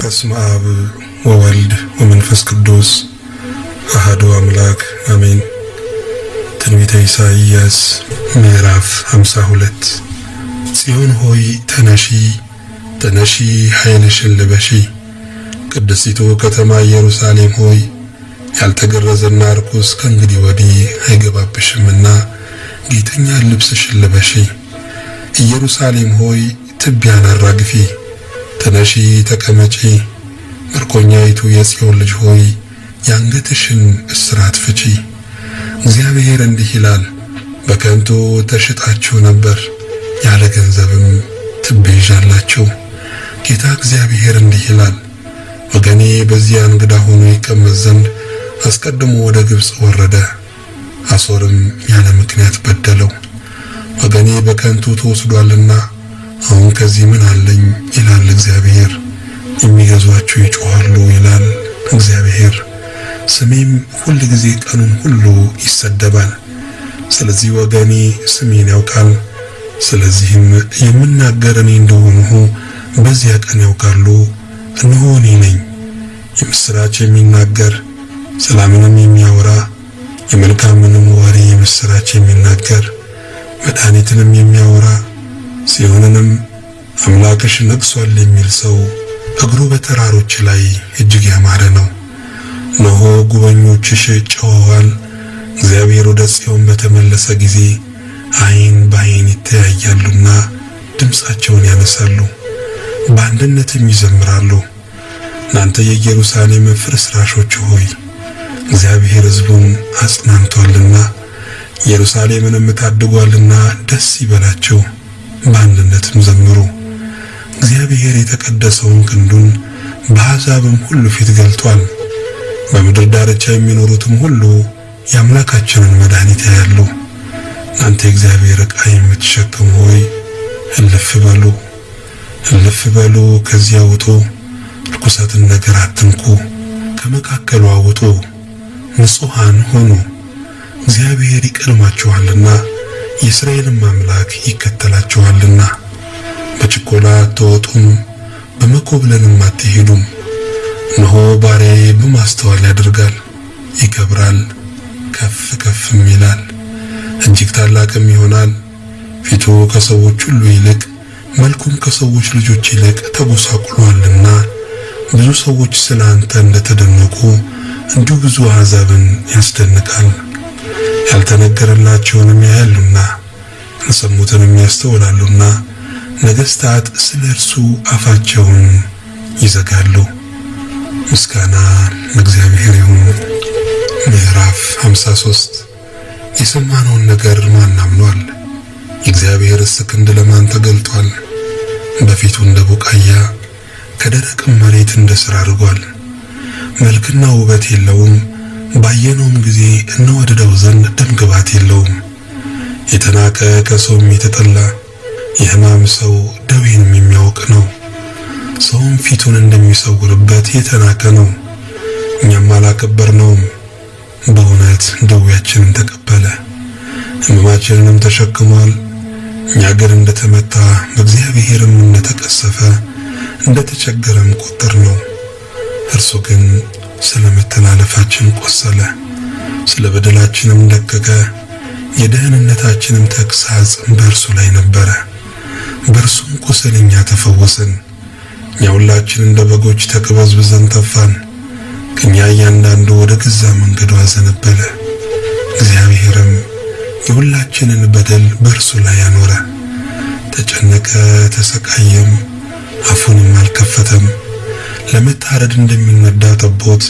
በስመ አብ ወወልድ ወመንፈስ ቅዱስ አሐዱ አምላክ አሜን። ትንቢተ ኢሳይያስ ምዕራፍ 52 ጽዮን ሆይ ተነሺ ተነሺ ኃይልሽን ልበሺ፣ ቅድስቲቱ ከተማ ኢየሩሳሌም ሆይ ያልተገረዘና ርኩስ ከእንግዲህ ወዲህ አይገባብሽምና ጌጠኛ ልብስሽን ልበሺ። ኢየሩሳሌም ሆይ ትቢያን አራግፊ፣ ተነሺ ተቀመጪ፣ ምርኮኛይቱ የጽዮን ልጅ ሆይ ያንገትሽን እስራት ፍቺ። እግዚአብሔር እንዲህ ይላል፣ በከንቱ ተሽጣችሁ ነበር፣ ያለ ገንዘብም ትቤዣላችሁ። ጌታ እግዚአብሔር እንዲህ ይላል፣ ወገኔ በዚያ እንግዳ ሆኖ ይቀመጥ ዘንድ አስቀድሞ ወደ ግብጽ ወረደ፣ አሦርም ያለ ምክንያት በደለው። ወገኔ በከንቱ ተወስዷልና አሁን ከዚህ ምን አለኝ ይላል እግዚአብሔር። የሚገዟችሁ ይጮኻሉ ይላል እግዚአብሔር። ስሜም ሁል ጊዜ ቀኑን ሁሉ ይሰደባል። ስለዚህ ወገኔ ስሜን ያውቃል። ስለዚህም የምናገር እኔ እንደሆንሁ በዚያ ቀን ያውቃሉ። እነሆ እኔ ነኝ። የምስራች የሚናገር ሰላምንም የሚያወራ የመልካምንም ወሬ የምስራች የሚናገር መድኃኒትንም የሚያወራ ጽዮንንም አምላክሽ ነግሷል የሚል ሰው እግሩ በተራሮች ላይ እጅግ ያማረ ነው። እነሆ ጉበኞችሽ ጮኸዋል። እግዚአብሔር ወደ ጽዮን በተመለሰ ጊዜ ዓይን በዓይን ይተያያሉና ድምፃቸውን ያነሳሉ፣ በአንድነትም ይዘምራሉ። እናንተ የኢየሩሳሌም ፍርስራሾች ሆይ እግዚአብሔር ሕዝቡን አጽናንቷልና ኢየሩሳሌምንም ታድጓልና ደስ ይበላችሁ፣ በአንድነትም ዘምሩ። እግዚአብሔር የተቀደሰውን ክንዱን በአሕዛብም ሁሉ ፊት ገልጧል። በምድር ዳርቻ የሚኖሩትም ሁሉ የአምላካችንን መድኃኒት ያያሉ። እናንተ የእግዚአብሔር ዕቃ የምትሸከሙ ሆይ እልፍ በሉ፣ እልፍ በሉ፣ ከዚያ ውጡ። ርኩሰትን ነገር አትንኩ፣ ከመካከሉ አውጡ። ንጹሐን ሆኑ፣ እግዚአብሔር ይቀድማችኋልና የእስራኤልም አምላክ ይከተላችኋልና። በችኮላ አትወጡም፣ በመኮብለልም አትሄዱም። እነሆ ባሪያዬ በማስተዋል ያደርጋል፣ ይከብራል፣ ከፍ ከፍም ይላል፣ እጅግ ታላቅም ይሆናል። ፊቱ ከሰዎች ሁሉ ይልቅ መልኩም ከሰዎች ልጆች ይልቅ ተጎሳቁሏልና ብዙ ሰዎች ስለ አንተ እንደተደነቁ እንዲሁ ብዙ አሕዛብን ያስደንቃል። ያልተነገረላቸውንም ያያሉና ያልሰሙትንም ያስተውላሉና ነገሥታት ስለ እርሱ አፋቸውን ይዘጋሉ። ምስጋና ለእግዚአብሔር ይሁን። ምዕራፍ 53 የሰማነውን ነገር ማን አምኗል? የእግዚአብሔርስ ክንድ ለማን ተገልጧል? በፊቱ እንደ ቡቃያ ከደረቅም መሬት እንደ ሥር አድርጓል። መልክና ውበት የለውም፣ ባየነውም ጊዜ እንወድደው ዘንድ ደምግባት የለውም። የተናቀ ከሰውም የተጠላ የሕማም ሰው ደዌንም የሚያውቅ ነው። ሰውም ፊቱን እንደሚሰውርበት የተናቀ ነው። እኛም አላከበርነውም። በእውነት ደዌያችንን ተቀበለ፣ ሕመማችንንም ተሸክሟል። እኛ ግን እንደተመታ በእግዚአብሔርም እንደተቀሰፈ እንደተቸገረም ቆጠርነው። እርሱ ግን ስለ መተላለፋችን ቆሰለ፣ ስለ በደላችንም ደቀቀ። የደህንነታችንም ተግሣጽ በእርሱ ላይ ነበረ፣ በእርሱም ቁስል እኛ ተፈወስን። እኛ ሁላችን እንደ በጎች ተቅበዝብዘን ጠፋን፣ ከእኛ እያንዳንዱ ወደ ገዛ መንገዱ አዘነበለ። እግዚአብሔርም የሁላችንን በደል በእርሱ ላይ አኖረ። ተጨነቀ፣ ተሰቃየም፣ አፉንም አልከፈተም። ለመታረድ እንደሚነዳ ጠቦት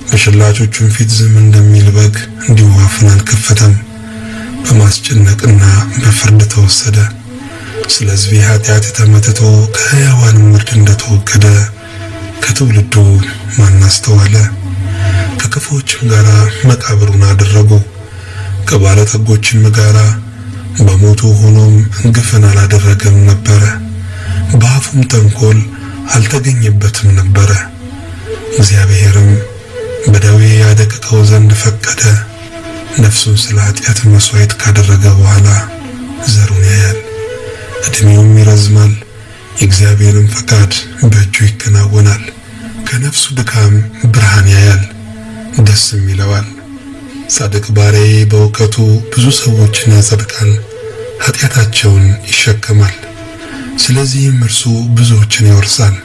በሸላቾቹም ፊት ዝም እንደሚል በግ እንዲሁ አፉን አልከፈተም። በማስጨነቅና በፍርድ ተወሰደ። ስለ ሕዝቤ ኃጢአት ተመትቶ ከሕያዋንም ምድር እንደተወገደ ከትውልዱ ማን አስተዋለ? ከክፉዎችም ጋር መቃብሩን አደረጉ፣ ከባለጠጎችም ጋር በሞቱ ሆኖም ግፍን አላደረገም ነበረ። በአፉም ተንኮል አልተገኘበትም ነበረ። እግዚአብሔርም በደዌ ያደቅቀው ዘንድ ፈቀደ። ነፍሱን ስለ ኃጢአት መሥዋዕት ካደረገ በኋላ ዘሩን ያያል፣ ዕድሜውም ይረዝማል። የእግዚአብሔርም ፈቃድ በእጁ ይከናወናል። በነፍሱ ድካም ብርሃን ያያል፣ ደስም ይለዋል። ጻድቅ ባሪያዬ በእውቀቱ ብዙ ሰዎችን ያጸድቃል፣ ኃጢአታቸውን ይሸከማል። ስለዚህም እርሱ ብዙዎችን ይወርሳል፣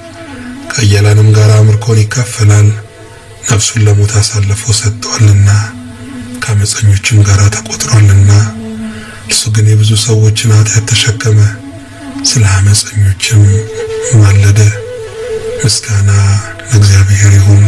ከኃያላንም ጋር ምርኮን ይካፈላል። ነፍሱን ለሞት አሳልፎ ሰጥቷልና ከአመፀኞችም ጋር ተቆጥሯልና። እርሱ ግን የብዙ ሰዎችን ኃጢአት ተሸከመ፣ ስለ አመፀኞችም ማለደ። ምስጋና ለእግዚአብሔር ይሁን።